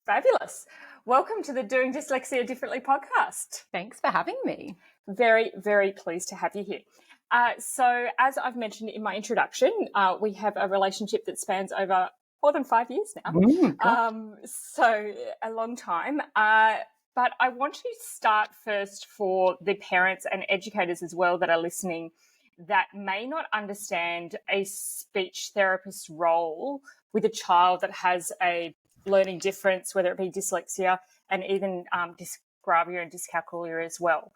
Fabulous. Welcome to the Doing Dyslexia Differently podcast. Thanks for having me. Very, very pleased to have you here. So as I've mentioned in my introduction, we have a relationship that spans over more than 5 years now. So a long time. But I want to start first for the parents and educators as well that are listening that may not understand a speech therapist's role with a child that has a learning difference, whether it be dyslexia and even dysgraphia and dyscalculia as well.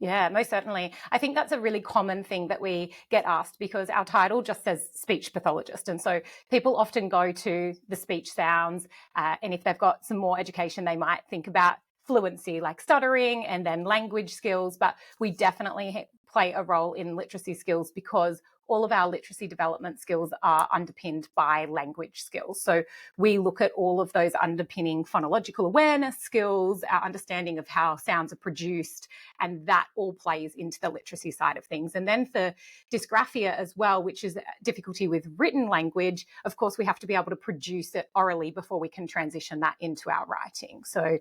Yeah, most certainly. I think that's a really common thing that we get asked because our title just says speech pathologist. And so people often go to the speech sounds, and if they've got some more education, they might think about fluency like stuttering and then language skills. But we definitely play a role in literacy skills because all of our literacy development skills are underpinned by language skills. So we look at all of those underpinning phonological awareness skills, our understanding of how sounds are produced, and that all plays into the literacy side of things. And then for dysgraphia as well, which is difficulty with written language, of course, we have to be able to produce it orally before we can transition that into our writing. So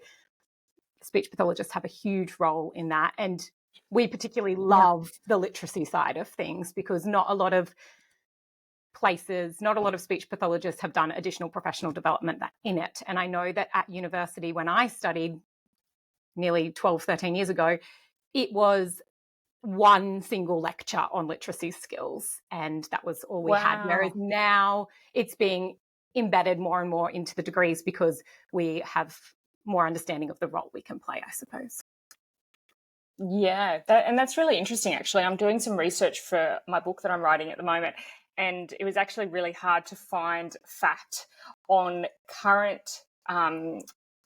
speech pathologists have a huge role in that. And we particularly love the literacy side of things because not a lot of places, not a lot of speech pathologists have done additional professional development in it. And I know that at university, when I studied nearly 12, 13 years ago, it was one single lecture on literacy skills. And that was all we had. Whereas now it's being embedded more and more into the degrees because we have more understanding of the role we can play, I suppose. Yeah, that's really interesting, actually. I'm doing some research for my book that I'm writing at the moment, and it was actually really hard to find fact on current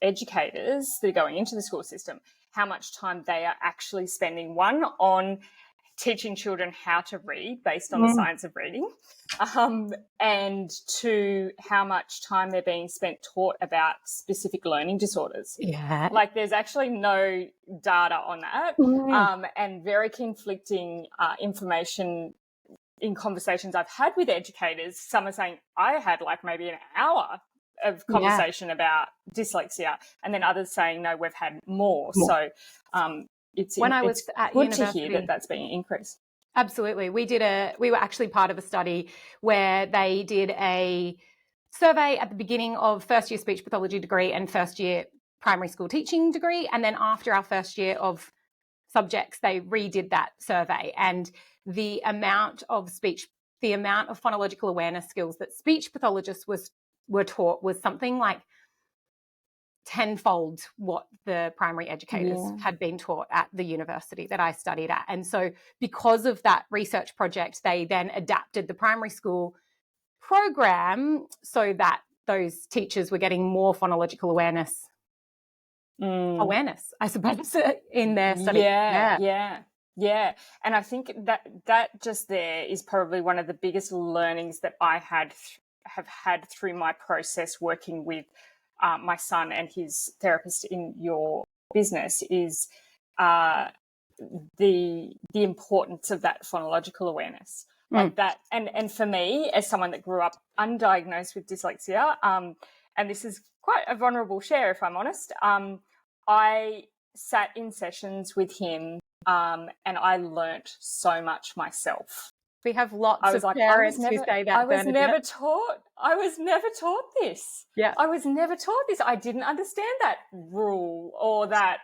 educators that are going into the school system, how much time they are actually spending, one, on teaching children how to read based on the science of reading, and two, how much time they're being spent taught about specific learning disorders. Yeah. Like there's actually no data on that, and very conflicting information in conversations I've had with educators. Some are saying I had like maybe an hour of conversation about dyslexia, and then others saying, no, we've had more. So it's when I was at good university, to hear that that's being increased. Absolutely. We were actually part of a study where they did a survey at the beginning of first year speech pathology degree and first year primary school teaching degree. And then after our first year of subjects, they redid that survey. And the amount of phonological awareness skills that speech pathologists were taught was something like tenfold what the primary educators had been taught at the university that I studied at. And so because of that research project, they then adapted the primary school program so that those teachers were getting more phonological awareness, I suppose, in their study. Yeah. And I think that just there is probably one of the biggest learnings that I have had through my process working with my son and his therapist in your business is the importance of that phonological awareness. Like that, and for me, as someone that grew up undiagnosed with dyslexia, and this is quite a vulnerable share, if I'm honest, I sat in sessions with him and I learnt so much myself. We have lots of parents who say that. I was never taught this. Yeah. I was never taught this. I didn't understand that rule or that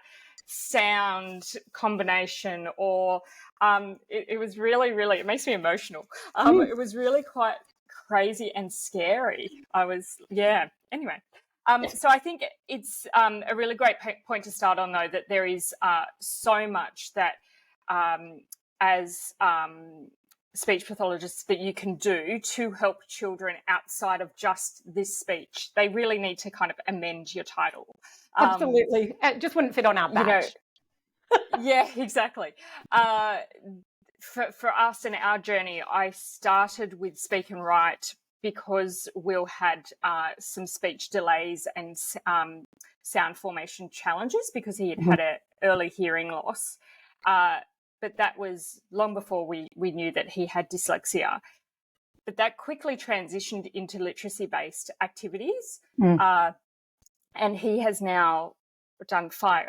sound combination or it was really, really, it makes me emotional. It was really quite crazy and scary. Anyway. So I think it's a really great point to start on, though, that there is so much that as speech pathologists that you can do to help children outside of just this speech. They really need to kind of amend your title. Absolutely. It just wouldn't fit on our badge. Yeah, exactly. For us and our journey, I started with Speak and Write because Will had some speech delays and sound formation challenges because he had had an early hearing loss. But that was long before we knew that he had dyslexia. But that quickly transitioned into literacy-based activities. And he has now done 5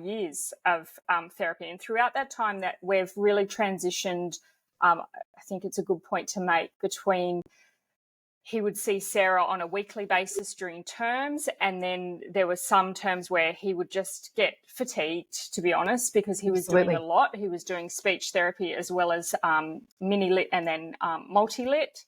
years of therapy. And throughout that time that we've really transitioned, I think it's a good point to make, between he would see Sarah on a weekly basis during terms, and then there were some terms where he would just get fatigued, to be honest, because he was doing a lot. He was doing speech therapy as well as mini-lit and then multi-lit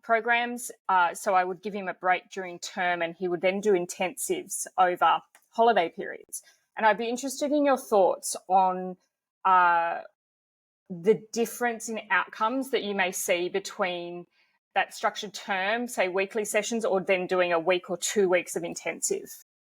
programs. So I would give him a break during term, and he would then do intensives over holiday periods. And I'd be interested in your thoughts on the difference in outcomes that you may see between that structured term, say weekly sessions, or then doing a week or 2 weeks of intensive.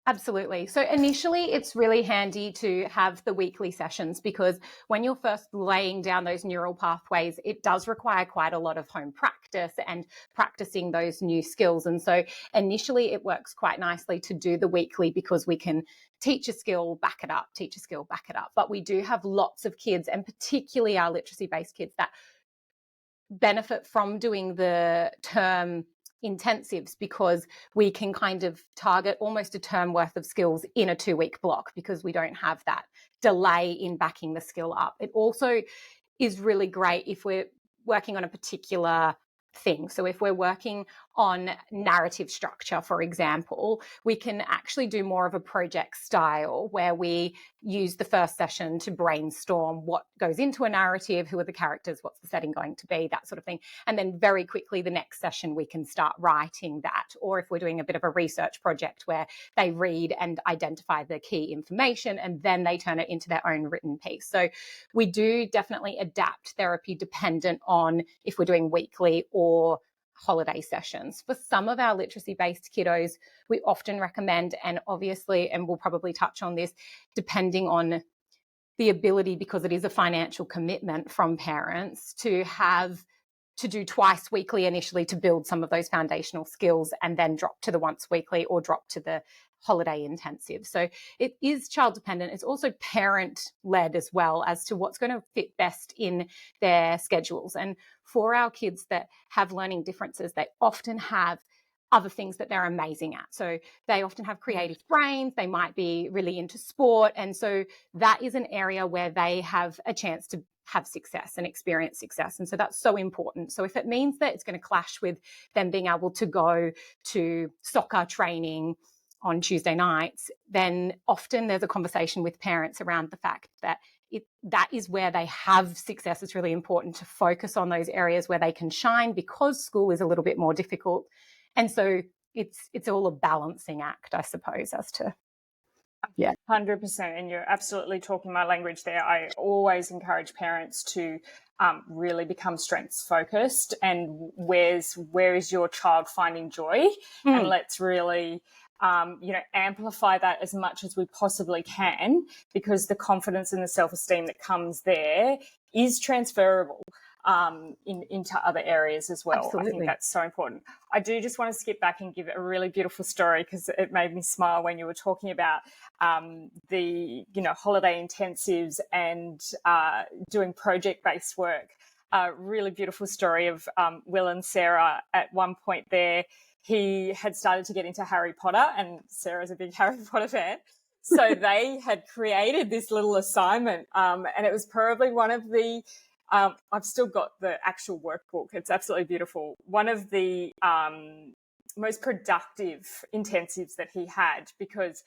Absolutely. So initially, it's really handy to have the weekly sessions, because when you're first laying down those neural pathways, it does require quite a lot of home practice and practicing those new skills. And so initially, it works quite nicely to do the weekly, because we can teach a skill, back it up, teach a skill, back it up. But we do have lots of kids, and particularly our literacy-based kids, that benefit from doing the term intensives, because we can kind of target almost a term worth of skills in a 2-week block, because we don't have that delay in backing the skill up. It also is really great if we're working on a particular thing. So if we're working on narrative structure, for example, we can actually do more of a project style, where we use the first session to brainstorm what goes into a narrative, who are the characters, what's the setting going to be, that sort of thing. And then very quickly, the next session, we can start writing that. Or if we're doing a bit of a research project where they read and identify the key information, and then they turn it into their own written piece. So we do definitely adapt therapy dependent on if we're doing weekly or holiday sessions. For some of our literacy-based kiddos, we often recommend, and obviously, and we'll probably touch on this, depending on the ability, because it is a financial commitment from parents, to do twice weekly initially to build some of those foundational skills, and then drop to the once weekly or drop to the holiday intensive. So it is child dependent. It's also parent led as well, as to what's going to fit best in their schedules. And for our kids that have learning differences, they often have other things that they're amazing at. So they often have creative brains. They might be really into sport. And so that is an area where they have a chance to have success and experience success. And so that's so important. So if it means that it's going to clash with them being able to go to soccer training on Tuesday nights, then often there's a conversation with parents around the fact that that is where they have success. It's really important to focus on those areas where they can shine, because school is a little bit more difficult. And so it's all a balancing act, I suppose, as to, yeah. 100%. And you're absolutely talking my language there. I always encourage parents to really become strengths focused, and where is your child finding joy? And let's really amplify that as much as we possibly can, because the confidence and the self-esteem that comes there is transferable into other areas as well. Absolutely. I think that's so important. I do just want to skip back and give a really beautiful story, because it made me smile when you were talking about the holiday intensives and doing project-based work. Really beautiful story of Will and Sarah. At one point there, he had started to get into Harry Potter, and Sarah's a big Harry Potter fan. So they had created this little assignment, and it was probably one of the I've still got the actual workbook. It's absolutely beautiful. One of the most productive intensives that he had, because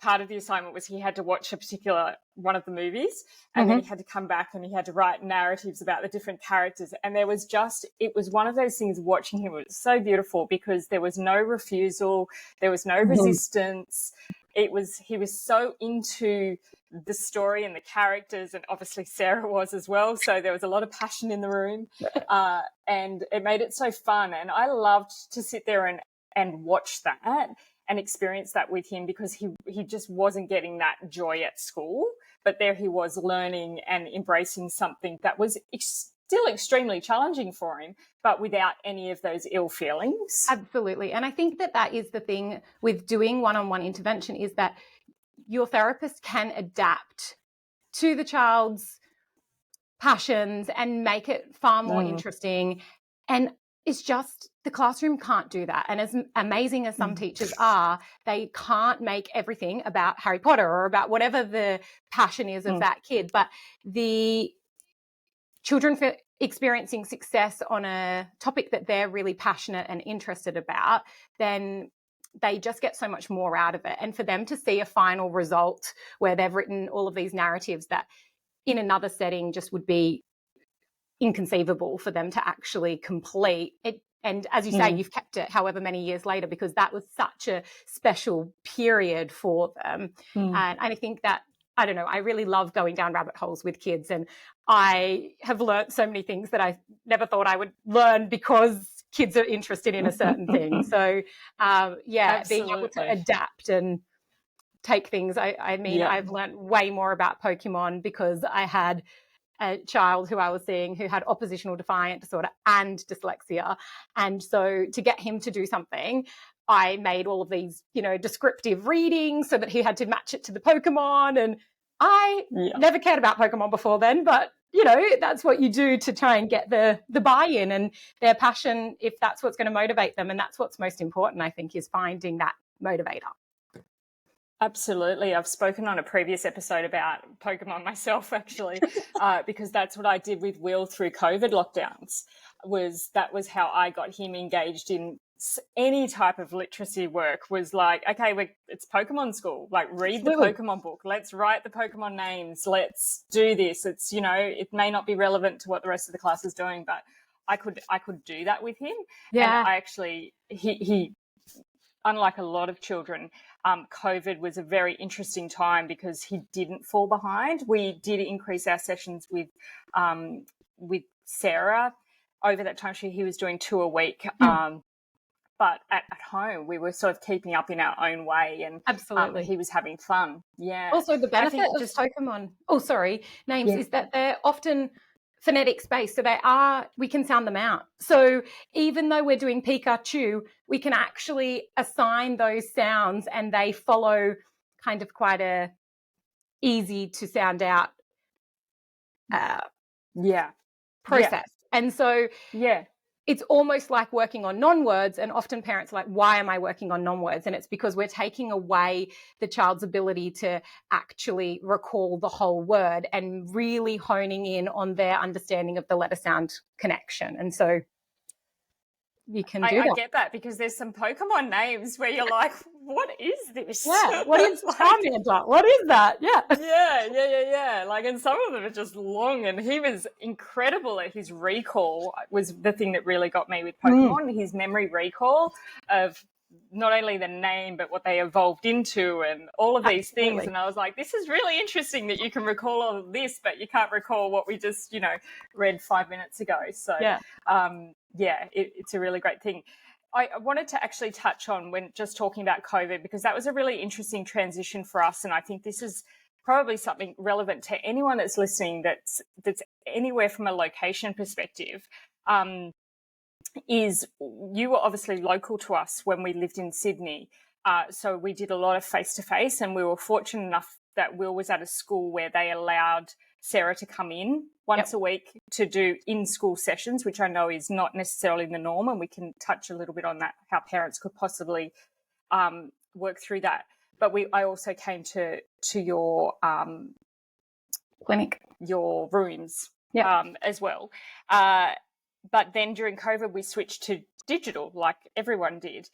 part of the assignment was he had to watch a particular one of the movies, and then he had to come back and he had to write narratives about the different characters. And it was one of those things, watching him, it was so beautiful, because there was no refusal, there was no resistance. He was so into the story and the characters, and obviously Sarah was as well. So there was a lot of passion in the room, and it made it so fun. And I loved to sit there and watch that and experience that with him, because he just wasn't getting that joy at school, but there he was learning and embracing something that was still extremely challenging for him, but without any of those ill feelings. Absolutely. And I think that is the thing with doing one-on-one intervention, is that your therapist can adapt to the child's passions and make it far more interesting. And it's just the classroom can't do that. And as amazing as some teachers are, they can't make everything about Harry Potter or about whatever the passion is of that kid. But the children experiencing success on a topic that they're really passionate and interested about, then they just get so much more out of it. And for them to see a final result where they've written all of these narratives that in another setting just would be inconceivable for them to actually complete it. And as you say, you've kept it however many years later because that was such a special period for them. And I think that, I don't know, I really love going down rabbit holes with kids, and I have learnt so many things that I never thought I would learn because kids are interested in a certain thing. So, being able to adapt and take things. I've learnt way more about Pokemon because I had a child who I was seeing who had oppositional defiant disorder and dyslexia. And so to get him to do something, I made all of these, descriptive readings so that he had to match it to the Pokemon. And I never cared about Pokemon before then, but that's what you do to try and get the buy-in and their passion, if that's what's going to motivate them. And that's what's most important, I think, is finding that motivator. Absolutely. I've spoken on a previous episode about Pokemon myself, actually, because that's what I did with Will through COVID lockdowns. That was how I got him engaged in any type of literacy work. Was like, okay, it's Pokemon school. Like, read the Pokemon book. Let's write the Pokemon names. Let's do this. It's, it may not be relevant to what the rest of the class is doing, but I could do that with him. Yeah. And I actually, he unlike a lot of children, COVID was a very interesting time because he didn't fall behind. We did increase our sessions with Sarah over that time. He was doing 2 a week. But at home, we were sort of keeping up in our own way, and absolutely, he was having fun. Yeah. Also, the benefit of Pokemon names is that they're often phonetic space, so we can sound them out. So even though we're doing Pikachu, we can actually assign those sounds, and they follow kind of quite a easy to sound out process. And so it's almost like working on non-words, and often parents are like, why am I working on non-words? And it's because we're taking away the child's ability to actually recall the whole word and really honing in on their understanding of the letter sound connection. And so you can do that. I get that, because there's some Pokemon names where you're like, what is this? Yeah, what is Charmander? What is that? Yeah. Yeah. Like, and some of them are just long, and he was incredible at his recall. Was the thing that really got me with Pokemon, his memory recall of not only the name, but what they evolved into and all of these things. And I was like, this is really interesting that you can recall all of this, but you can't recall what we just, read 5 minutes ago. So, it's a really great thing. I wanted to actually touch on, when just talking about COVID, because that was a really interesting transition for us. And I think this is probably something relevant to anyone that's listening that's anywhere from a location perspective. Is you were obviously local to us when we lived in Sydney. So we did a lot of face-to-face, and we were fortunate enough that Will was at a school where they allowed Sarah to come in once a week to do in-school sessions, which I know is not necessarily the norm, and we can touch a little bit on that, how parents could possibly work through that. But I also came to your clinic, your rooms as well. But then during COVID, we switched to digital, like everyone did.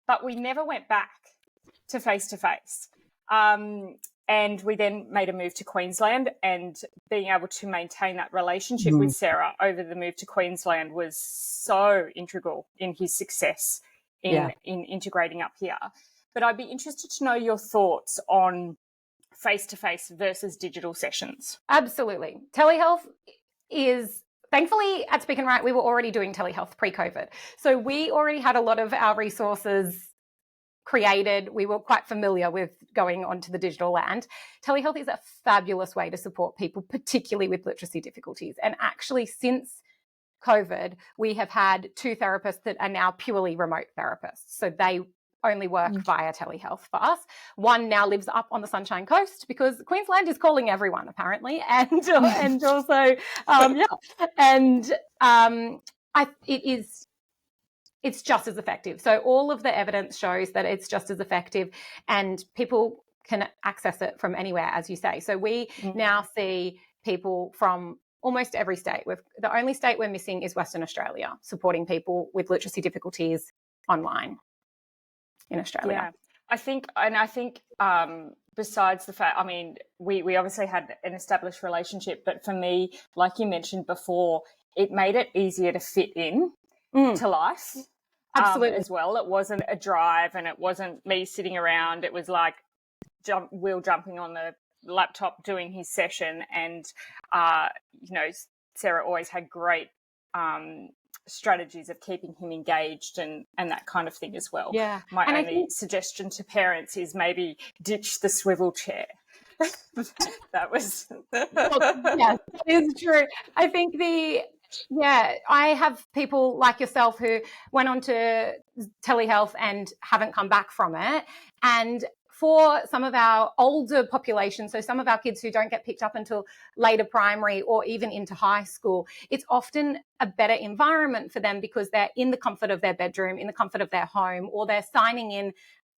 But we never went back to face-to-face. And we then made a move to Queensland, and being able to maintain that relationship with Sarah over the move to Queensland was so integral in his success in integrating up here. But I'd be interested to know your thoughts on face-to-face versus digital sessions. Absolutely. Telehealth is... Thankfully, at Speak and Write, we were already doing telehealth pre-COVID. So we already had a lot of our resources created. We were quite familiar with going onto the digital land. Telehealth is a fabulous way to support people, particularly with literacy difficulties. And actually, since COVID, we have had 2 therapists that are now purely remote therapists. So they only work via telehealth for us. One now lives up on the Sunshine Coast because Queensland is calling everyone, apparently, and also it is it's just as effective. So all of the evidence shows that it's just as effective, and people can access it from anywhere, as you say. So we now see people from almost every state. The only state we're missing is Western Australia, supporting people with literacy difficulties online in Australia. Yeah, I think besides the fact, I mean, we obviously had an established relationship, but for me, like you mentioned before, it made it easier to fit in to life. Absolutely. As well. It wasn't a drive, and it wasn't me sitting around. It was like Will jumping on the laptop doing his session, and Sarah always had great strategies of keeping him engaged and that kind of thing as well. Yeah. My only suggestion to parents is maybe ditch the swivel chair. That was yes, that is true. I think I have people like yourself who went on to telehealth and haven't come back from it. And for some of our older population, so some of our kids who don't get picked up until later primary or even into high school, it's often a better environment for them because they're in the comfort of their bedroom, in the comfort of their home, or they're signing in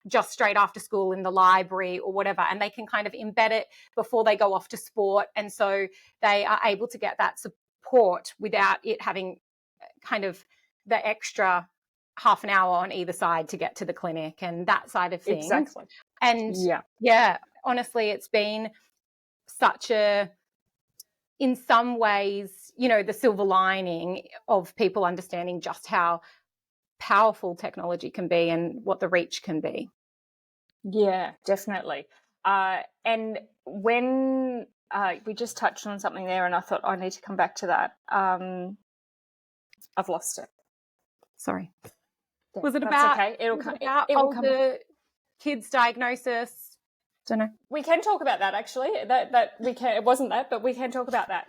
just straight after school in the library or whatever, and they can kind of embed it before they go off to sport. And so they are able to get that support without it having kind of the extra half an hour on either side to get to the clinic and that side of things. Exactly. And honestly, it's been such in some ways, the silver lining of people understanding just how powerful technology can be and what the reach can be. Yeah, definitely. And when we just touched on something there, and I thought I need to come back to that. I've lost it. Sorry. Yeah, was it about? Okay. It'll come. The kids' diagnosis. Don't know. We can talk about that actually. That we can. It wasn't that, but we can talk about that.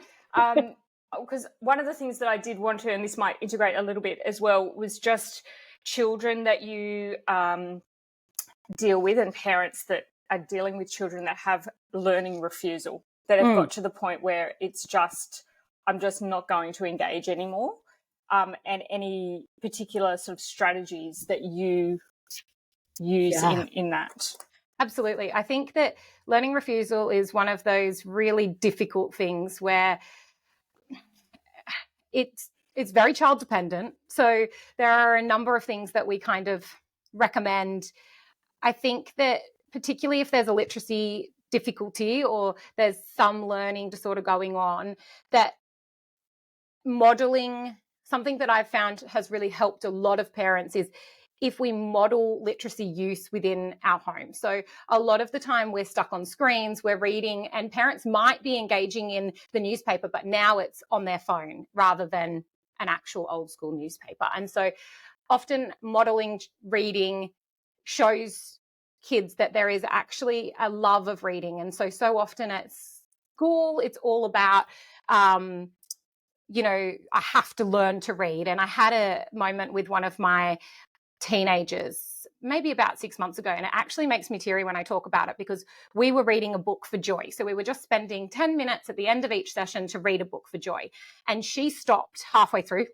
Because one of the things that I did want to, and this might integrate a little bit as well, was just children that you deal with and parents that are dealing with children that have learning refusal, that have got to the point where it's just, I'm just not going to engage anymore. And any particular sort of strategies that you use in that? Absolutely. I think that learning refusal is one of those really difficult things where it's very child dependent. So there are a number of things that we kind of recommend. I think that particularly if there's a literacy difficulty or there's some learning disorder going on, that modeling, something that I've found has really helped a lot of parents is if we model literacy use within our home. So a lot of the time we're stuck on screens, we're reading, and parents might be engaging in the newspaper, but now it's on their phone rather than an actual old school newspaper. And so often modeling reading shows kids that there is actually a love of reading. And so often at school, it's all about, I have to learn to read. And I had a moment with one of my teenagers maybe about 6 months ago, and it actually makes me teary when I talk about it because we were reading a book for joy. So we were just spending 10 minutes at the end of each session to read a book for joy, and she stopped halfway through.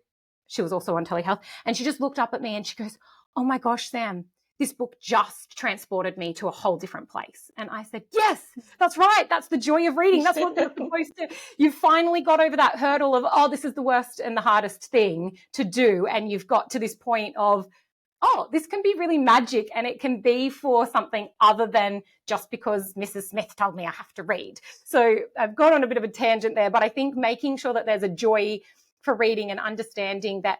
She was also on telehealth, and she just looked up at me and she goes, "Oh my gosh, Sam, this book just transported me to a whole different place." And I said, yes, that's right. That's the joy of reading. That's what they're supposed to. You finally got over that hurdle of, oh, this is the worst and the hardest thing to do. And you've got to this point of, oh, this can be really magic, and it can be for something other than just because Mrs. Smith told me I have to read. So I've gone on a bit of a tangent there, but I think making sure that there's a joy for reading and understanding that,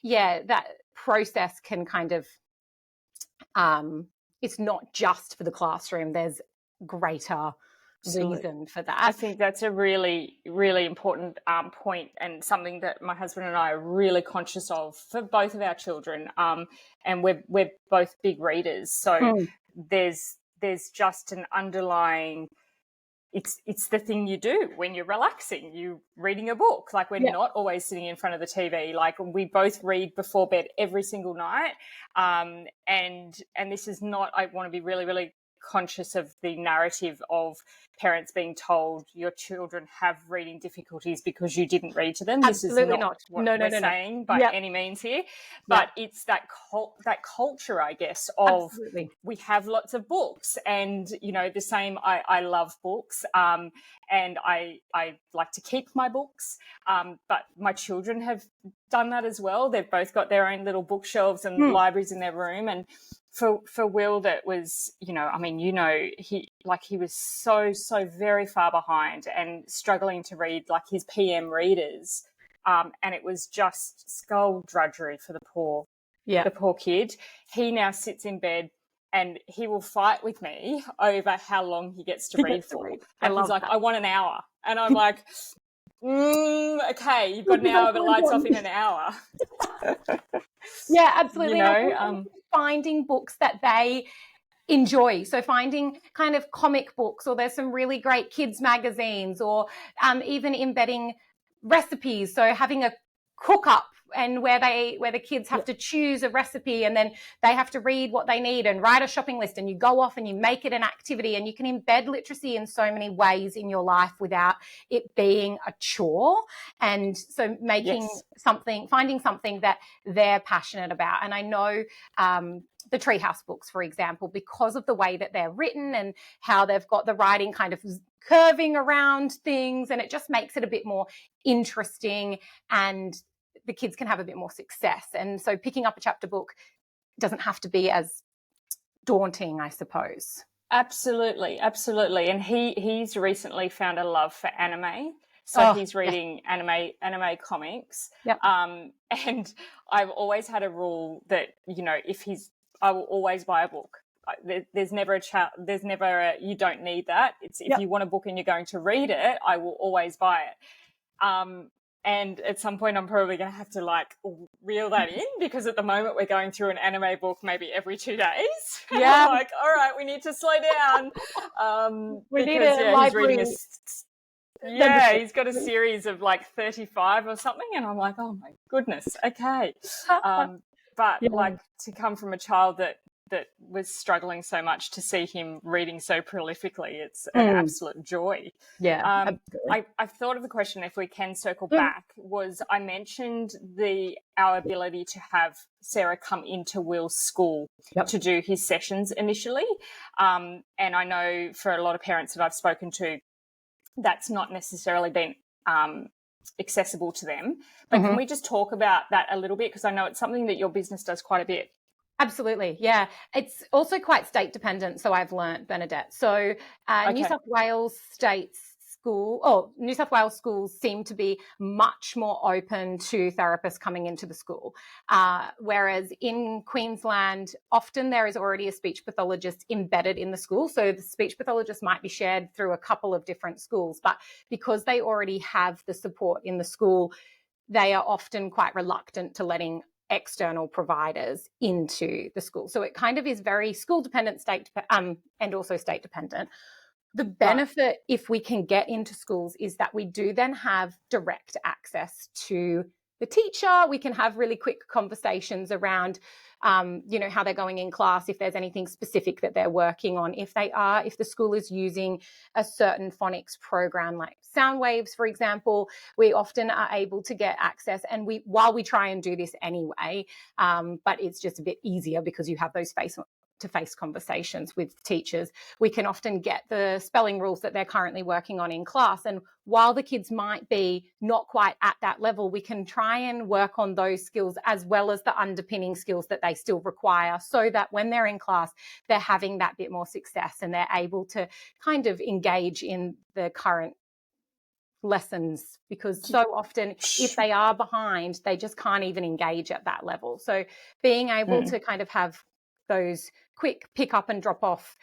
that process can kind of, it's not just for the classroom. There's greater reason for that. I think that's a really, really important point, and something that my husband and I are really conscious of for both of our children. And we're both big readers, so there's just an underlying. It's the thing you do when you're relaxing. You reading a book. Like we're not always sitting in front of the TV. Like we both read before bed every single night. And this is not. I want to be really, really conscious of the narrative of parents being told your children have reading difficulties because you didn't read to them. Absolutely this is not not. what No, we're no, no, no. saying by Yep. any means here, but it's that culture, I guess, of Absolutely. we have lots of books, and the same. I love books, and I like to keep my books, but my children have done that as well. They've both got their own little bookshelves and libraries in their room. And for Will, that was, he was so very far behind and struggling to read like his PM readers, and it was just skull drudgery for the poor kid. He now sits in bed and he will fight with me over how long he gets to read for. And he's like, I want an hour. And I'm like, okay, you've got an hour, but it lights off in an hour. Yeah, absolutely. Finding books that they enjoy. So finding kind of comic books, or there's some really great kids magazines, or even embedding recipes. So having a cook up, and where the kids have to choose a recipe, and then they have to read what they need and write a shopping list, and you go off and you make it an activity, and you can embed literacy in so many ways in your life without it being a chore. And so finding something that they're passionate about. And I know the Treehouse books, for example, because of the way that they're written and how they've got the writing kind of curving around things, and it just makes it a bit more interesting, and the kids can have a bit more success. And so picking up a chapter book doesn't have to be as daunting, I suppose. Absolutely. And he's recently found a love for anime. So he's reading anime comics. Yep. And I've always had a rule that, I will always buy a book. There's never you don't need that. It's if you want a book and you're going to read it, I will always buy it. And at some point I'm probably going to have to reel that in, because at the moment we're going through an anime book maybe every 2 days. Yeah. I'm like, all right, we need to slow down. We need a library. He's got a series of 35 or something. And I'm like, oh my goodness. Okay. But to come from a child that was struggling so much, to see him reading so prolifically, it's an absolute joy. Yeah. I've thought of the question, if we can circle back, was I mentioned our ability to have Sarah come into Will's school to do his sessions initially. And I know for a lot of parents that I've spoken to, that's not necessarily been accessible to them. But can we just talk about that a little bit? Because I know it's something that your business does quite a bit. Absolutely. Yeah. It's also quite state dependent. So I've learnt, Bernadette. So New South Wales New South Wales schools seem to be much more open to therapists coming into the school. Whereas in Queensland, often there is already a speech pathologist embedded in the school. So the speech pathologist might be shared through a couple of different schools, but because they already have the support in the school, they are often quite reluctant to letting external providers into the school. So it kind of is very school dependent, and also state dependent. The benefit, if we can get into schools, is that we do then have direct access to the teacher. We can have really quick conversations around, how they're going in class, if there's anything specific that they're working on, if the school is using a certain phonics program like sound waves, for example, we often are able to get access. And while we try and do this anyway, but it's just a bit easier because you have those face-to-face conversations with teachers, we can often get the spelling rules that they're currently working on in class. And while the kids might be not quite at that level, we can try and work on those skills as well as the underpinning skills that they still require, so that when they're in class, they're having that bit more success and they're able to kind of engage in the current lessons, because so often if they are behind, they just can't even engage at that level. So being able to kind of have those quick pick up and drop off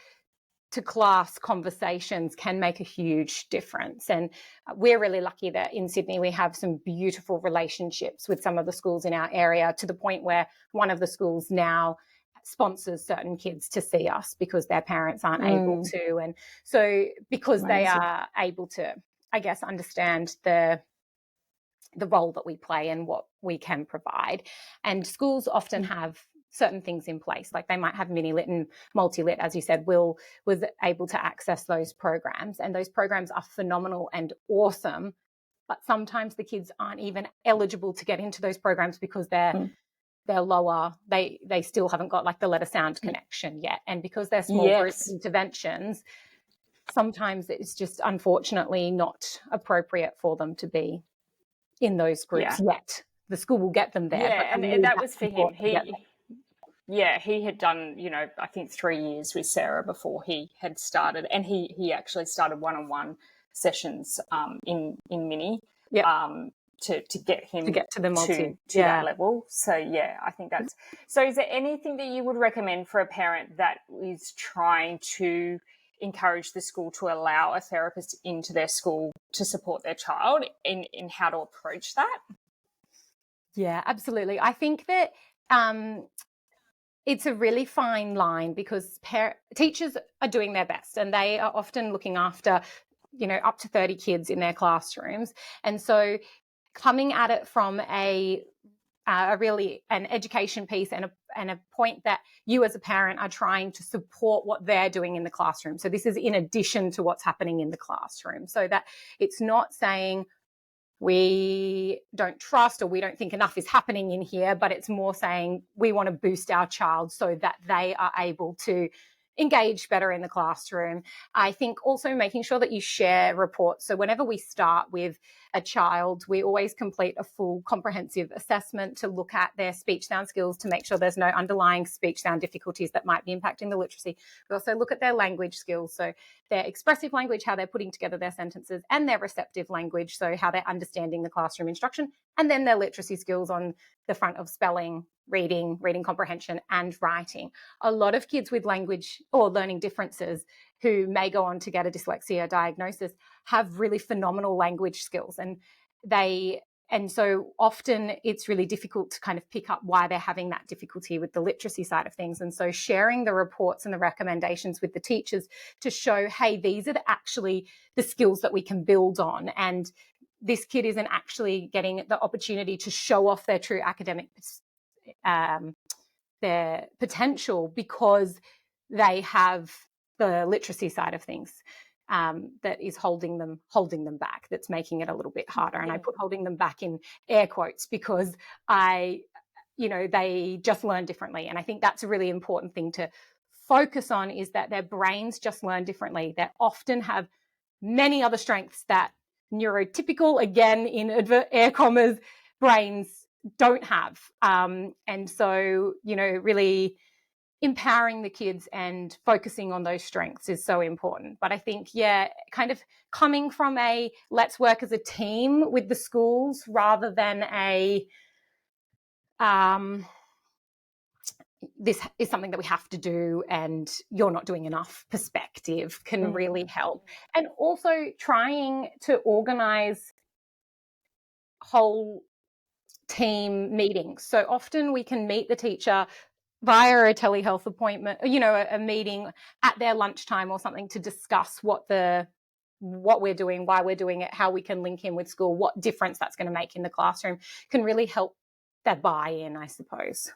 to class conversations can make a huge difference. And we're really lucky that in Sydney we have some beautiful relationships with some of the schools in our area, to the point where one of the schools now sponsors certain kids to see us because their parents aren't able to. And so because they are able to, I guess, understand the role that we play and what we can provide. And schools often have certain things in place. Like they might have mini-lit and multi-lit, as you said. Will was able to access those programs, and those programs are phenomenal and awesome. But sometimes the kids aren't even eligible to get into those programs because they're lower. They still haven't got like the letter sound connection yet, and because they're small group interventions, sometimes it's just unfortunately not appropriate for them to be in those groups yet. The school will get them there. Yeah, but and that was for him. He had done, I think 3 years with Sarah before he had started, and he actually started one-on-one sessions in mini to get him to the multi to that level. So I think that's. So is there anything that you would recommend for a parent that is trying to encourage the school to allow a therapist into their school to support their child in how to approach that? Yeah, absolutely. I think that it's a really fine line because teachers are doing their best, and they are often looking after, up to 30 kids in their classrooms. And so coming at it from a really an education piece and a point that you as a parent are trying to support what they're doing in the classroom. So this is in addition to what's happening in the classroom, so that it's not saying we don't trust or we don't think enough is happening in here, but it's more saying we want to boost our child so that they are able to engage better in the classroom. I think also making sure that you share reports. So whenever we start with a child, we always complete a full comprehensive assessment to look at their speech sound skills to make sure there's no underlying speech sound difficulties that might be impacting the literacy. We also look at their language skills, so their expressive language, how they're putting together their sentences, and their receptive language, so how they're understanding the classroom instruction, and then their literacy skills on the front of spelling, reading comprehension, and writing. A lot of kids with language or learning differences who may go on to get a dyslexia diagnosis have really phenomenal language skills, and so often it's really difficult to kind of pick up why they're having that difficulty with the literacy side of things. And so sharing the reports and the recommendations with the teachers to show, hey, these are actually the skills that we can build on, and this kid isn't actually getting the opportunity to show off their true academic their potential because they have the literacy side of things that is holding them back, that's making it a little bit harder. And I put holding them back in air quotes because they just learn differently. And I think that's a really important thing to focus on, is that their brains just learn differently. They often have many other strengths that neurotypical, again in air commas, brains don't have. And so, really empowering the kids and focusing on those strengths is so important. But I think, kind of coming from a let's work as a team with the schools rather than a this is something that we have to do and you're not doing enough perspective can really help. And also trying to organize whole team meetings. So often we can meet the teacher via a telehealth appointment, a meeting at their lunchtime or something to discuss what we're doing, why we're doing it, how we can link in with school, what difference that's going to make in the classroom, can really help that buy-in, I suppose.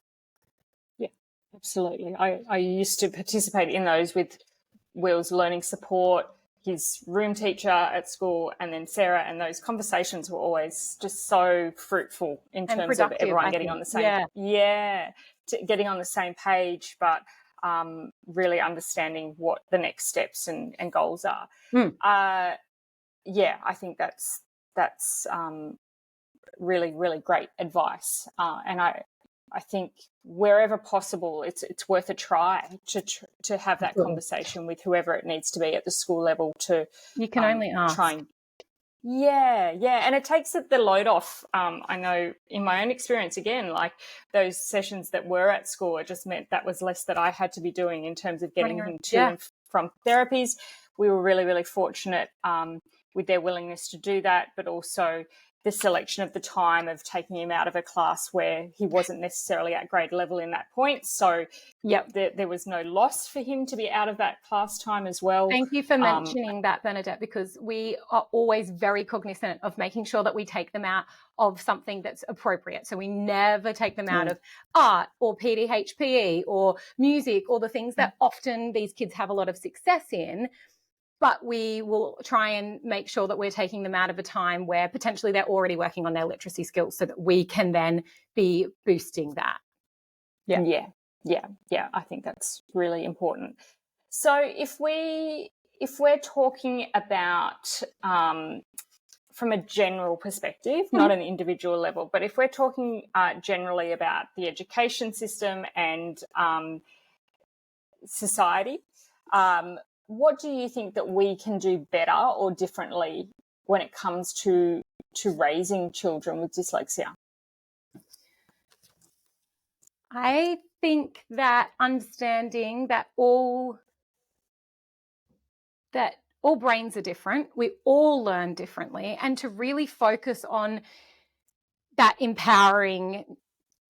Yeah, absolutely. I used to participate in those with Will's learning support, his room teacher at school, and then Sarah, and those conversations were always just so fruitful in terms of everyone getting on the same getting on the same page, but really understanding what the next steps and goals are. I think that's really, really great advice, and I think wherever possible, it's worth a try to have that conversation with whoever it needs to be at the school level. You can only ask. Try and, and it takes the load off. I know in my own experience, again, like those sessions that were at school, it just meant that was less that I had to be doing in terms of getting him to and from therapies. We were really, really fortunate with their willingness to do that, but also the selection of the time of taking him out of a class where he wasn't necessarily at grade level in that point. So there was no loss for him to be out of that class time as well. Thank you for mentioning that, Bernadette, because we are always very cognizant of making sure that we take them out of something that's appropriate. So we never take them out of art or PDHPE or music or the things that often these kids have a lot of success in. But we will try and make sure that we're taking them out of a time where potentially they're already working on their literacy skills so that we can then be boosting that. Yeah. I think that's really important. So if we're talking about from a general perspective, not an individual level, but if we're talking generally about the education system and society, what do you think that we can do better or differently when it comes to raising children with dyslexia? I think that understanding that all brains are different, we all learn differently, and to really focus on that empowering,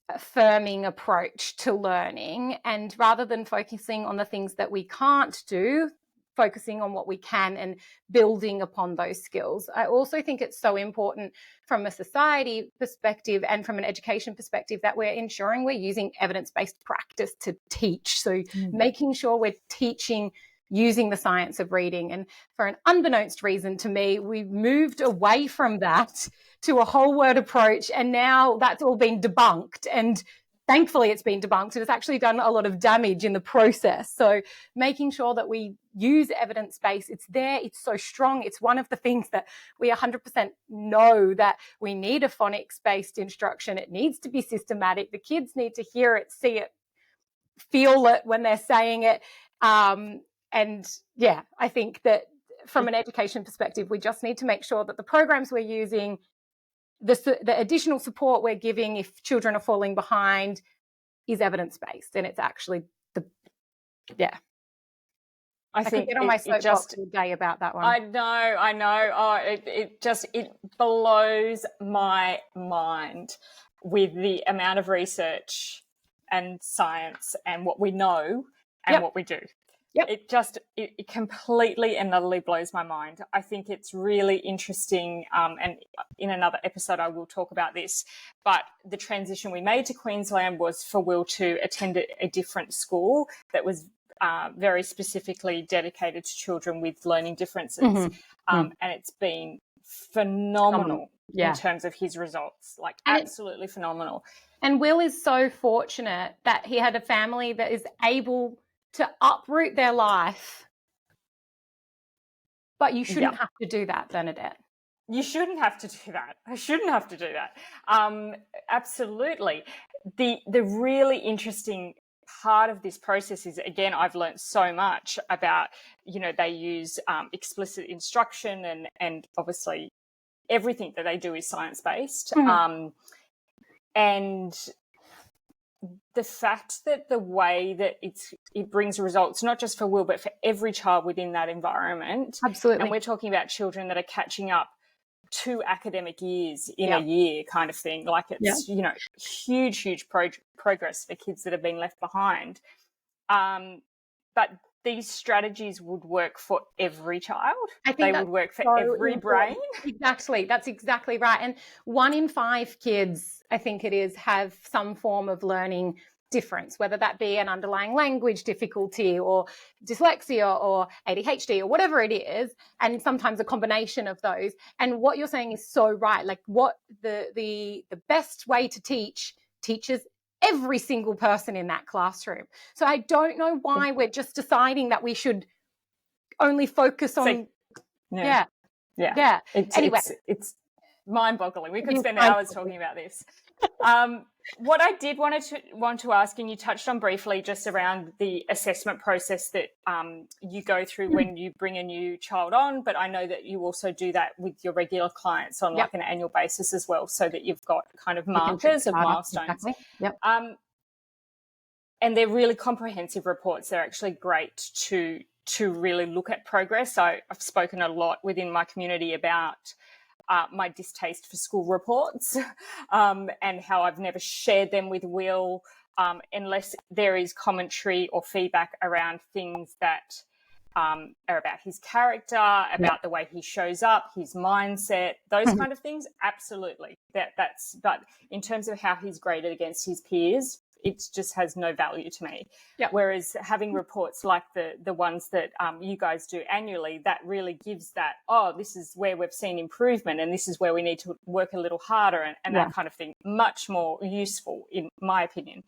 affirming approach to learning, and rather than focusing on the things that we can't do, focusing on what we can and building upon those skills. I also think it's so important from a society perspective and from an education perspective that we're ensuring we're using evidence-based practice to teach. So making sure we're teaching using the science of reading. And for an unbeknownst reason to me, we've moved away from that to a whole word approach, and now that's all been debunked. And thankfully it's been debunked, and it's actually done a lot of damage in the process. So making sure that we use evidence-based, it's there, it's so strong. It's one of the things that we 100% know, that we need a phonics-based instruction. It needs to be systematic. The kids need to hear it, see it, feel it when they're saying it. And yeah, I think that from an education perspective, we just need to make sure that the programs we're using, the additional support we're giving if children are falling behind, is evidence-based, and it's actually I think get on my soapbox all day about that one. I know. Oh, it blows my mind with the amount of research and science and what we know and what we do. It completely and utterly blows my mind. I think it's really interesting, and in another episode I will talk about this, but the transition we made to Queensland was for Will to attend a different school that was very specifically dedicated to children with learning differences. And it's been phenomenal in terms of his results, like absolutely phenomenal. And Will is so fortunate that he had a family that is able to uproot their life. But you shouldn't have to do that, Bernadette. You shouldn't have to do that. I shouldn't have to do that. Absolutely. The really interesting part of this process is, again, I've learned so much about, they use explicit instruction and obviously everything that they do is science-based. And the fact that the way that it brings results, not just for Will, but for every child within that environment. Absolutely. And we're talking about children that are catching up 2 academic years in a year kind of thing. Like it's, huge progress for kids that have been left behind. But these strategies would work for every child. I think they would work for every brain. Exactly. That's exactly right. And 1 in 5 kids, I think it is, have some form of learning difference, whether that be an underlying language difficulty or dyslexia or ADHD or whatever it is, and sometimes a combination of those. And what you're saying is so right. Like what the best way to teach teaches every single person in that classroom. So I don't know why we're just deciding that we should only focus on It's mind-boggling. We could spend hours talking about this. What I did want to ask, and you touched on briefly, just around the assessment process that you go through when you bring a new child on, but I know that you also do that with your regular clients on like an annual basis as well, so that you've got kind of markers of milestones. Exactly. Yep. And they're really comprehensive reports. They're actually great to really look at progress. I've spoken a lot within my community about my distaste for school reports and how I've never shared them with Will unless there is commentary or feedback around things that are about his character, about the way he shows up, his mindset, those kind of things. Absolutely. But in terms of how he's graded against his peers, it just has no value to me. Yep. Whereas having reports like the ones that you guys do annually, that really gives that, this is where we've seen improvement and this is where we need to work a little harder and that kind of thing. Much more useful, in my opinion.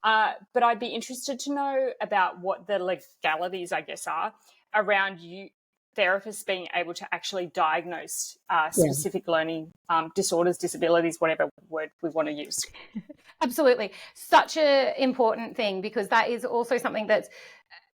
But I'd be interested to know about what the legalities, I guess, are around you therapists being able to actually diagnose specific learning disorders, disabilities, whatever word we want to use. Absolutely. Such an important thing, because that is also something that's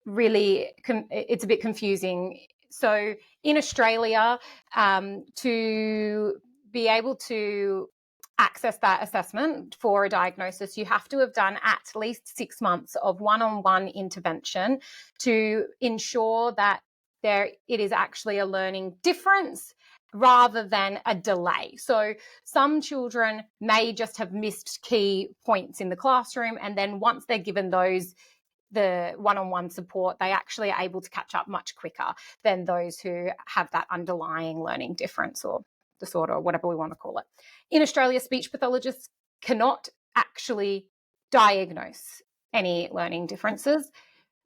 really, it's a bit confusing. So in Australia, to be able to access that assessment for a diagnosis, you have to have done at least 6 months of one-on-one intervention to ensure that it is actually a learning difference rather than a delay. So some children may just have missed key points in the classroom, and then once they're given the one-on-one support, they actually are able to catch up much quicker than those who have that underlying learning difference or disorder, or whatever we want to call it. In Australia, speech pathologists cannot actually diagnose any learning differences.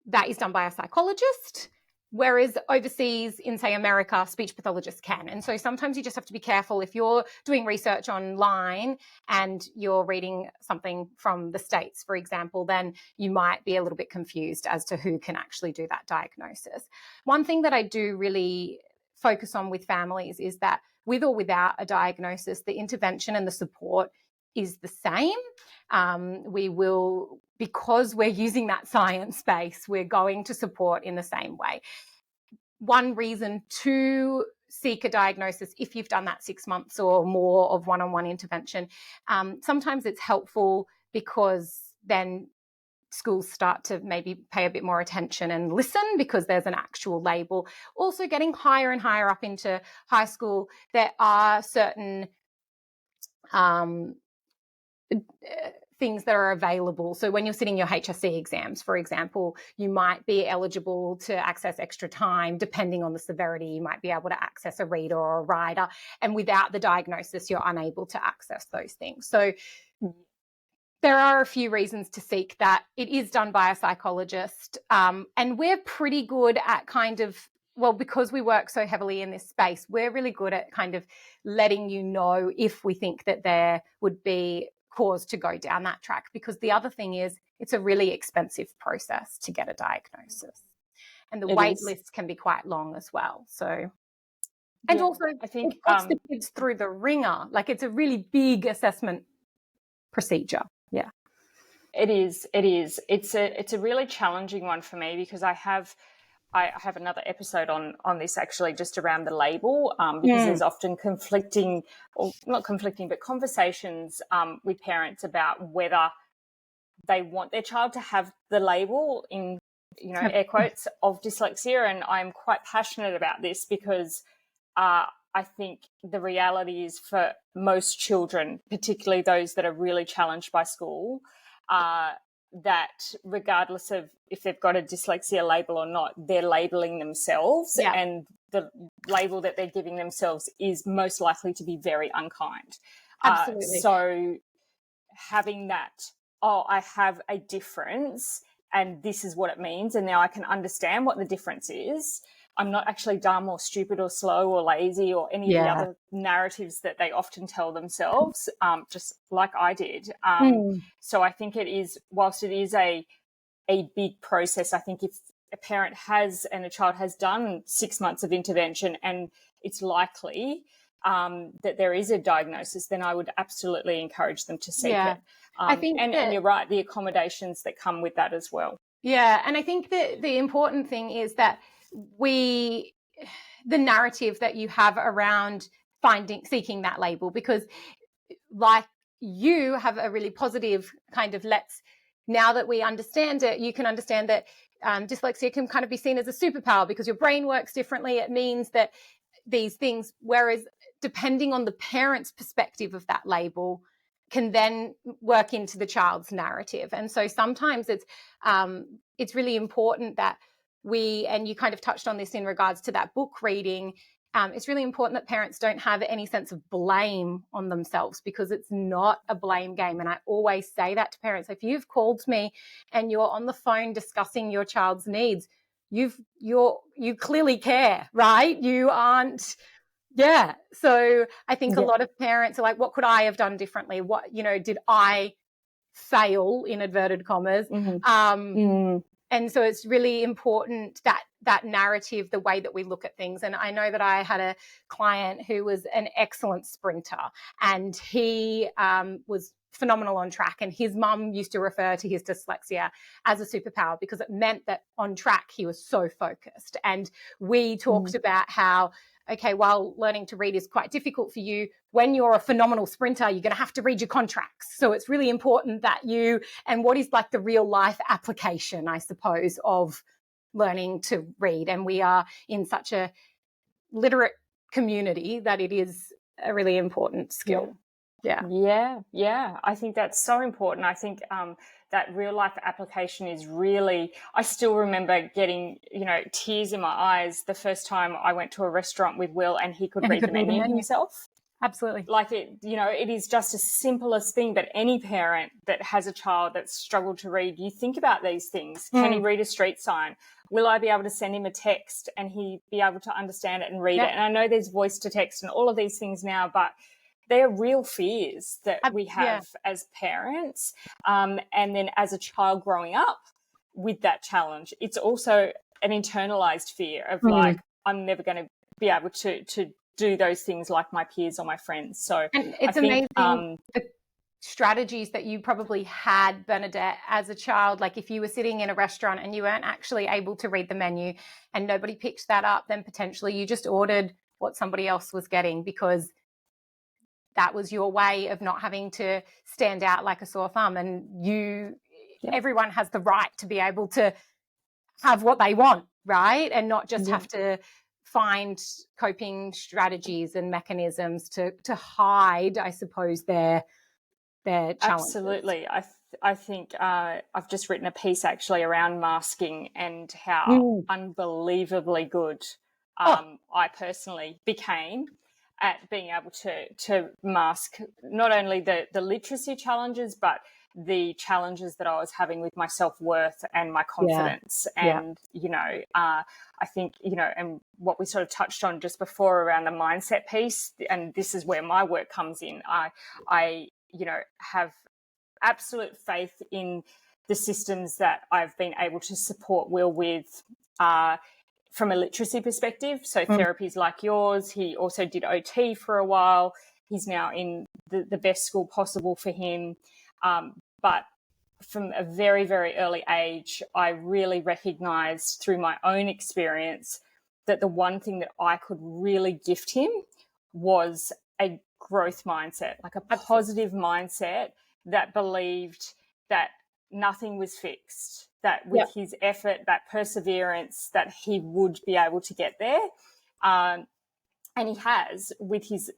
That is done by a psychologist, whereas overseas in, say, America, speech pathologists can. And so sometimes you just have to be careful if you're doing research online and you're reading something from the States, for example, then you might be a little bit confused as to who can actually do that diagnosis. One thing that I do really focus on with families is that with or without a diagnosis, the intervention and the support is the same. We will, because we're using that science base, we're going to support in the same way. One reason to seek a diagnosis, if you've done that 6 months or more of one-on-one intervention, sometimes it's helpful because then schools start to maybe pay a bit more attention and listen because there's an actual label. Also, getting higher and higher up into high school, there are certain things that are available. So when you're sitting your HSC exams, for example, you might be eligible to access extra time. Depending on the severity, you might be able to access a reader or a writer. And without the diagnosis, you're unable to access those things. So there are a few reasons to seek that. It is done by a psychologist. And we're pretty good at because we work so heavily in this space, we're really good at kind of letting you know if we think that there would be cause to go down that track. Because the other thing is, it's a really expensive process to get a diagnosis. And the wait list can be quite long as well. So, and also, I think it puts the kids through the ringer. Like, it's a really big assessment procedure. Yeah, it is. It's a really challenging one for me because I have another episode on this actually, just around the label, because there's often but conversations with parents about whether they want their child to have the label in, air quotes, of dyslexia. And I'm quite passionate about this because I think the reality is, for most children, particularly those that are really challenged by school, that regardless of if they've got a dyslexia label or not, they're labeling themselves, and the label that they're giving themselves is most likely to be very unkind. Absolutely. So having that, I have a difference and this is what it means, and now I can understand what the difference is. I'm not actually dumb or stupid or slow or lazy or any of the other narratives that they often tell themselves, just like I did. So I think it is, whilst it is a big process, I think if a parent has and a child has done 6 months of intervention and it's likely that there is a diagnosis, then I would absolutely encourage them to seek it. I think and you're right, the accommodations that come with that as well. Yeah, and I think that the important thing is that the narrative that you have around seeking that label, because like you have a really positive kind of now that we understand it, you can understand that dyslexia can kind of be seen as a superpower because your brain works differently. It means that these things, whereas depending on the parent's perspective of that label, can then work into the child's narrative. And so sometimes it's really important that and you kind of touched on this in regards to that book reading, it's really important that parents don't have any sense of blame on themselves, because it's not a blame game. And I always say that to parents. If you've called me and you're on the phone discussing your child's needs, you clearly care, right? You aren't. Yeah. So I think a lot of parents are like, what could I have done differently? What, did I fail, in inverted commas? And so it's really important that narrative, the way that we look at things. And I know that I had a client who was an excellent sprinter, and he was phenomenal on track. And his mum used to refer to his dyslexia as a superpower, because it meant that on track he was so focused. And we talked about how, okay, while learning to read is quite difficult for you, when you're a phenomenal sprinter, you're going to have to read your contracts. So it's really important that and what is like the real life application, I suppose, of learning to read. And we are in such a literate community that it is a really important skill. Yeah. I think that's so important. I think that real life application is really, I still remember getting, tears in my eyes the first time I went to a restaurant with Will and he could read the menu himself. Absolutely. Like it is just as simplest thing, but any parent that has a child that's struggled to read, you think about these things. Can he read a street sign? Will I be able to send him a text and he be able to understand it and read it? And I know there's voice to text and all of these things now, but they are real fears that we have as parents. And then as a child growing up with that challenge, it's also an internalized fear of like, I'm never going to be able to do those things like my peers or my friends. So and it's amazing the strategies that you probably had, Bernadette, as a child. Like if you were sitting in a restaurant and you weren't actually able to read the menu and nobody picked that up, then potentially you just ordered what somebody else was getting, because that was your way of not having to stand out like a sore thumb. And everyone has the right to be able to have what they want, right? And not just have to find coping strategies and mechanisms to hide, I suppose, their challenges. Absolutely. I think I've just written a piece actually around masking and how unbelievably good I personally became at being able to mask not only the literacy challenges, but the challenges that I was having with my self-worth and my confidence. And, I think, and what we sort of touched on just before around the mindset piece, and this is where my work comes in. I have absolute faith in the systems that I've been able to support Will with from a literacy perspective. So therapies like yours. He also did OT for a while. He's now in the best school possible for him. But from a very, very early age, I really recognized through my own experience that the one thing that I could really gift him was a growth mindset, like a positive mindset that believed that nothing was fixed, that with his effort, that perseverance, that he would be able to get there. And he has continues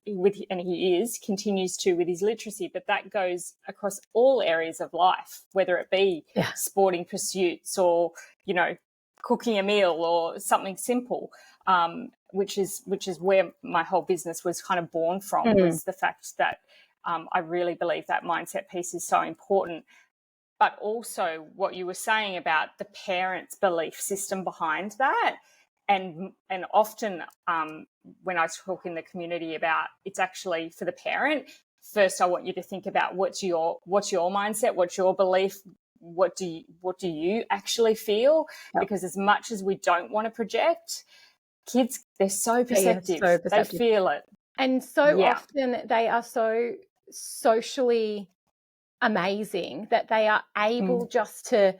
to with his literacy, but that goes across all areas of life, whether it be sporting pursuits or, cooking a meal or something simple, which is where my whole business was kind of born from, was the fact that I really believe that mindset piece is so important. But also what you were saying about the parents' belief system behind that. And often when I talk in the community about it's actually for the parent, first I want you to think about what's your mindset, what's your belief, what do you actually feel? Because as much as we don't want to project, kids, they're so perceptive. They feel it. And so often they are so socially amazing that they are able just to,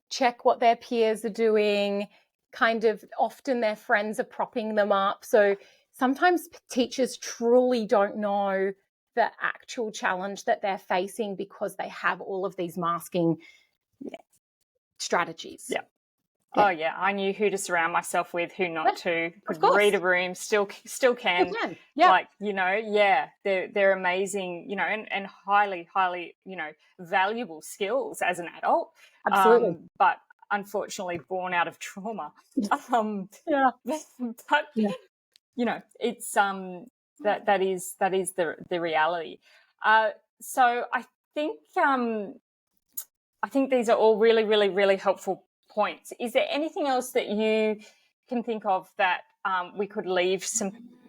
check what their peers are doing. Kind of often their friends are propping them up. So sometimes teachers truly don't know the actual challenge that they're facing because they have all of these masking strategies. Yeah. Oh yeah, I knew who to surround myself with, who not to. Of Could course. read a room, still can. Yeah. Like, yeah, they're amazing, and highly, valuable skills as an adult. Absolutely. But unfortunately born out of trauma. Yeah. But it's that is the reality. So think I think these are all really, really, really helpful points. Is there anything else that you can think of that we could leave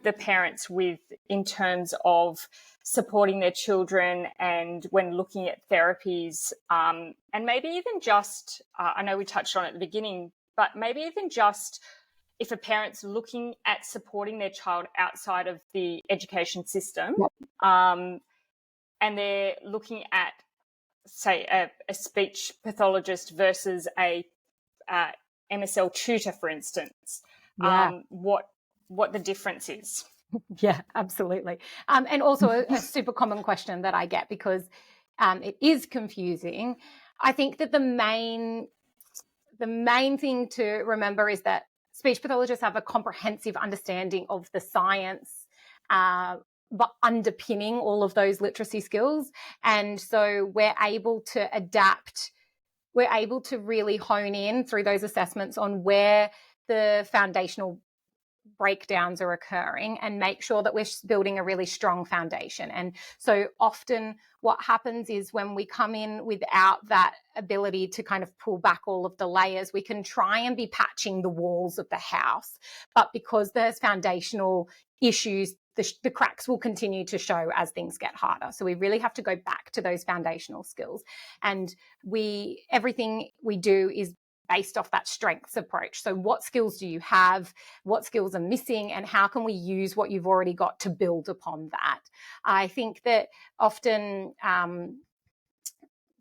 the parents with in terms of supporting their children and when looking at therapies, and maybe even just, I know we touched on it at the beginning, but maybe even just if a parent's looking at supporting their child outside of the education system, and they're looking at, say, a speech pathologist versus a MSL tutor, for instance, what the difference is. Yeah, absolutely. And also a super common question that I get, because it is confusing. I think that the main thing to remember is that speech pathologists have a comprehensive understanding of the science, but underpinning all of those literacy skills. And so we're able to adapt, we're able to really hone in through those assessments on where the foundational breakdowns are occurring and make sure that we're building a really strong foundation. And so often what happens is when we come in without that ability to kind of pull back all of the layers, we can try and be patching the walls of the house. But because there's foundational issues, the cracks will continue to show as things get harder. So we really have to go back to those foundational skills. And everything we do is based off that strengths approach. So what skills do you have? What skills are missing? And how can we use what you've already got to build upon that? I think that often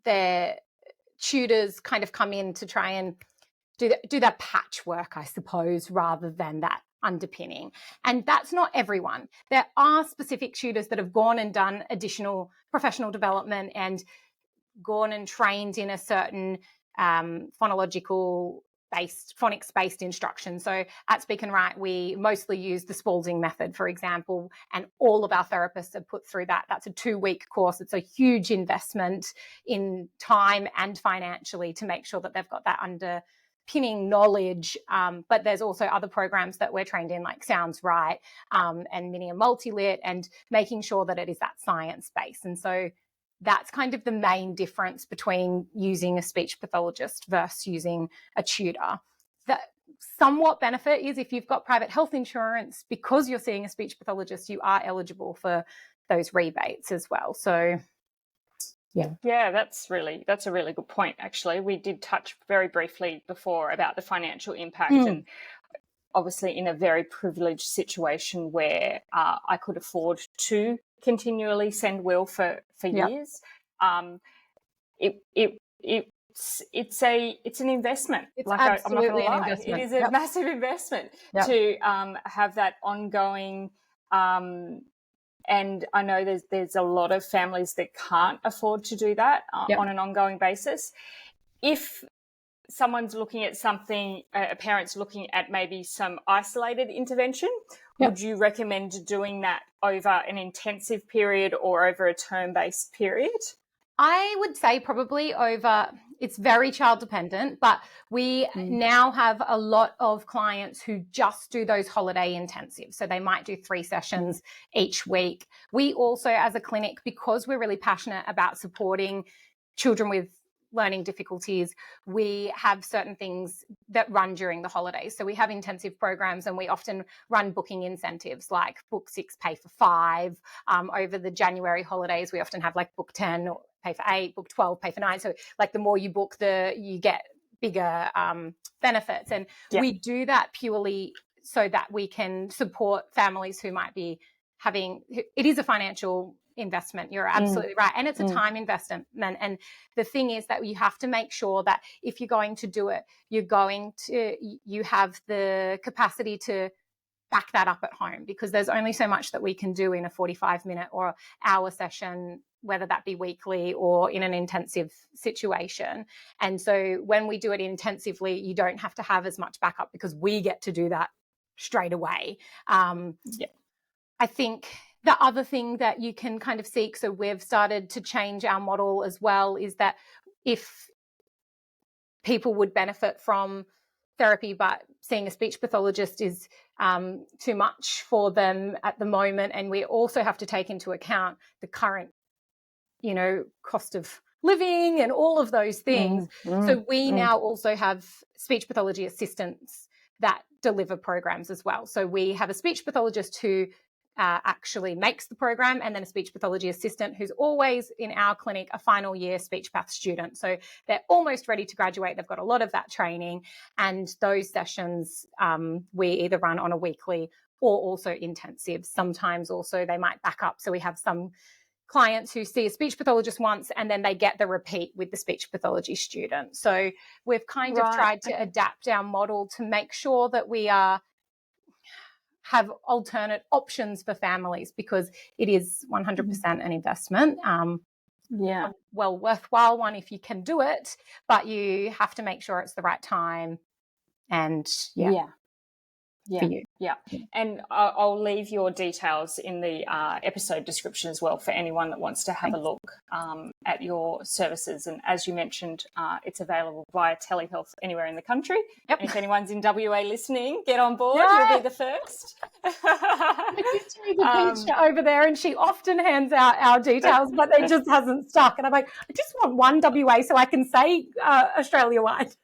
the tutors kind of come in to try and do that patchwork, I suppose, rather than that underpinning. And that's not everyone. There are specific tutors that have gone and done additional professional development and gone and trained in a certain phonics-based instruction. So at Speak and Write, we mostly use the Spalding method, for example, and all of our therapists are put through that. That's a 2-week course. It's a huge investment in time and financially to make sure that they've got that underpinning knowledge. But there's also other programs that we're trained in, like Sounds Right and Mini and Multilit, and making sure that it is that science-based. And so that's kind of the main difference between using a speech pathologist versus using a tutor. The somewhat benefit is if you've got private health insurance, because you're seeing a speech pathologist, you are eligible for those rebates as well. So yeah, that's a really good point. Actually, we did touch very briefly before about the financial impact, and obviously in a very privileged situation where I could afford to continually send Will for years. It's an investment. It's I'm not absolutely going to lie. an investment. It is a massive investment to have that ongoing. And I know there's a lot of families that can't afford to do that on an ongoing basis. If someone's looking at something, a parent's looking at maybe some isolated intervention, would you recommend doing that over an intensive period or over a term-based period? I would say probably over, it's very child dependent, but we now have a lot of clients who just do those holiday intensives. So they might do 3 sessions each week. We also, as a clinic, because we're really passionate about supporting children with learning difficulties, we have certain things that run during the holidays. So we have intensive programs, and we often run booking incentives like book 6, pay for 5. Over the January holidays, we often have like book 10, or pay for 8, book 12, pay for 9. So like the more you book, you get bigger benefits. And we do that purely so that we can support families who might be it is a financial investment. You're absolutely right. And it's a time investment. And the thing is that you have to make sure that if you're going to do it, you have the capacity to back that up at home, because there's only so much that we can do in a 45-minute or hour session whether that be weekly or in an intensive situation. And so when we do it intensively, you don't have to have as much backup because we get to do that straight away. I think the other thing that you can kind of seek, so we've started to change our model as well, is that if people would benefit from therapy, but seeing a speech pathologist is too much for them at the moment, and we also have to take into account the current, cost of living and all of those things. So we now also have speech pathology assistants that deliver programs as well. So we have a speech pathologist who actually makes the program, and then a speech pathology assistant who's always in our clinic a final year speech path student. So they're almost ready to graduate. They've got a lot of that training, and those sessions we either run on a weekly or also intensive. Sometimes also they might back up. So we have some clients who see a speech pathologist once and then they get the repeat with the speech pathology student. So we've kind of tried to adapt our model to make sure that we have alternate options for families, because it is 100% an investment. A well worthwhile one if you can do it, but you have to make sure it's the right time and for you. And I'll leave your details in the episode description as well for anyone that wants to have a look at your services. And as you mentioned, it's available via telehealth anywhere in the country. And if anyone's in WA listening, get on board. You'll be the first. I just take a picture over there, and she often hands out our details, but it just hasn't stuck. And I'm like, I just want one WA so I can say Australia-wide.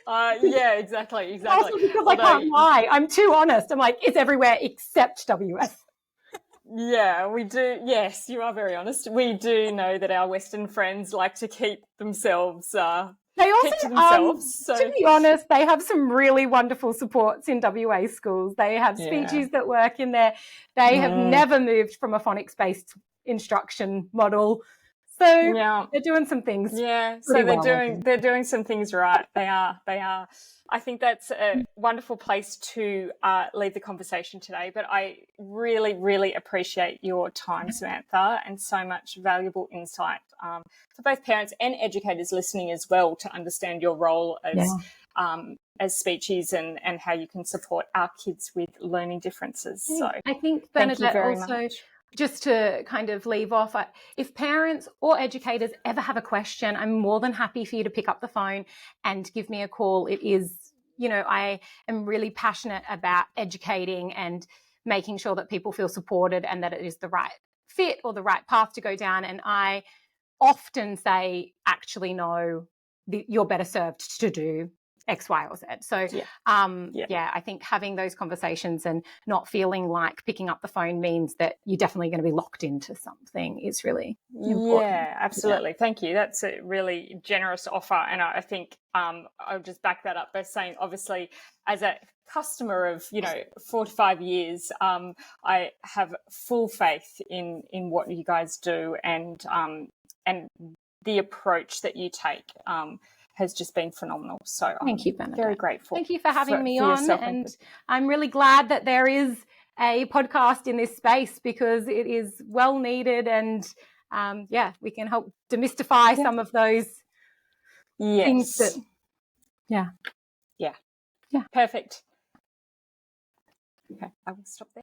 Exactly. Also because I can't lie. I'm too honest. I'm like, it's everywhere except WS. Yeah, we do. Yes, you are very honest. We do know that our Western friends like to keep themselves they also, to themselves. So. To be honest, they have some really wonderful supports in WA schools. They have speechies that work in there. They have never moved from a phonics-based instruction model. So they're doing some things. Yeah, so they're doing some things right. They are. I think that's a wonderful place to leave the conversation today. But I really, really appreciate your time, Samantha, and so much valuable insight for both parents and educators listening as well, to understand your role as speechies and how you can support our kids with learning differences. So I think thank you Bernadette very also. much. Just to kind of leave off, if parents or educators ever have a question, I'm more than happy for you to pick up the phone and give me a call. It is, I am really passionate about educating and making sure that people feel supported and that it is the right fit or the right path to go down. And I often say, actually, no, you're better served to do X, Y, or Z. So, I think having those conversations and not feeling like picking up the phone means that you're definitely going to be locked into something is really important. Yeah, absolutely. Yeah. Thank you. That's a really generous offer. And I think I'll just back that up by saying, obviously, as a customer of, 4 to 5 years, I have full faith in what you guys do and the approach that you take. Has just been phenomenal. So thank you, Bernadette. Very grateful. Thank you for having me on. And I'm really glad that there is a podcast in this space, because it is well needed, and we can help demystify some of those things that Perfect. Okay, I will stop there.